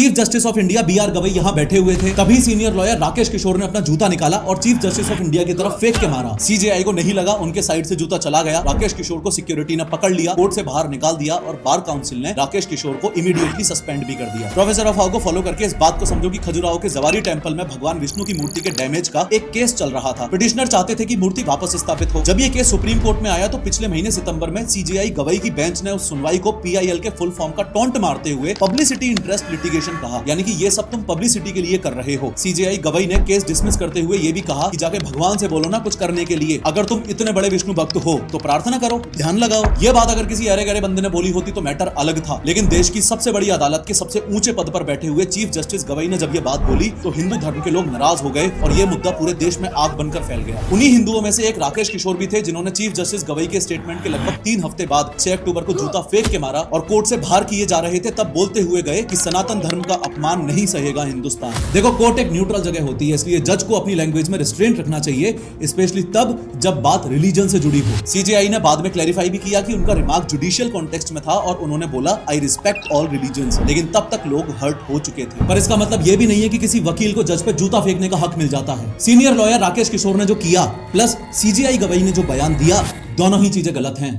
Chief justice of India BR Gavai यहाँ बैठे हुए थे, तभी सीनियर लॉयर राकेश किशोर ने अपना जूता निकाला और चीफ जस्टिस ऑफ इंडिया की तरफ फेंक के मारा। सीजेआई को नहीं लगा, उनके साइड से जूता चला गया। राकेश किशोर को सिक्योरिटी ने पकड़ लिया, कोर्ट से बाहर निकाल दिया और बार काउंसिल ने राकेश किशोर को इमीडिएटली सस्पेंड भी कर दिया। प्रोफेसर अफवाह को फॉलो करके इस बात को समझो कि खजुराहो के जवारी टेंपल में भगवान विष्णु की मूर्ति के डैमेज का एक केस चल रहा था। पिटिशनर चाहते थे कि मूर्ति वापस स्थापित हो। जब ये केस सुप्रीम कोर्ट में आया तो पिछले महीने सितंबर में सीजेआई गवई की बेंच ने उस सुनवाई को पीआईएल के फुल फॉर्म का टॉन्ट मारते हुए पब्लिसिटी इंटरेस्ट लिटिगेशन कहा, यानी कि ये सब तुम पब्लिसिटी के लिए कर रहे हो। सीजेआई गवई ने केस डिसमिस करते हुए ये भी कहा कि जाके भगवान से बोलो ना कुछ करने के लिए। अगर तुम इतने बड़े विष्णु भक्त हो तो प्रार्थना करो, ध्यान लगाओ। ये बात अगर किसी अरे गरे बंदे ने बोली होती तो मैटर अलग था, लेकिन देश की सबसे बड़ी अदालत के सबसे ऊंचे पद पर बैठे हुए चीफ जस्टिस गवई ने जब ये बात बोली तो हिंदू धर्म के लोग नाराज हो गए और ये मुद्दा पूरे देश में आग बनकर फैल गया। उन्हीं हिंदुओं में से एक राकेश किशोर भी थे जिन्होंने चीफ जस्टिस गवई के स्टेटमेंट के लगभग 3 हफ्ते बाद 6 अक्टूबर को जूता फेंक के मारा और कोर्ट से बाहर किए जा रहे थे, तब बोलते हुए गए कि सनातन धर्म का अपमान नहीं सहेगा हिंदुस्तान। देखो, कोर्ट एक न्यूट्रल जगह होती है, इसलिए जज को अपनी लैंग्वेज में रिस्ट्रेंट रखना चाहिए, स्पेशली तब जब बात रिलीजन से जुड़ी हो। सीजेआई ने बाद में क्लैरिफाई भी किया कि उनका रिमार्क जुडिशियल कॉन्टेक्स्ट में था और उन्होंने बोला आई रिस्पेक्ट ऑल रिलीजन्स, लेकिन तब तक लोग हर्ट हो चुके थे। पर इसका मतलब यह भी नहीं है कि किसी वकील को जज पे जूता फेंकने का हक मिल जाता है। सीनियर लॉयर राकेश किशोर ने जो किया प्लस सीजेआई गवई ने जो बयान दिया, दोनों ही चीजें गलत हैं।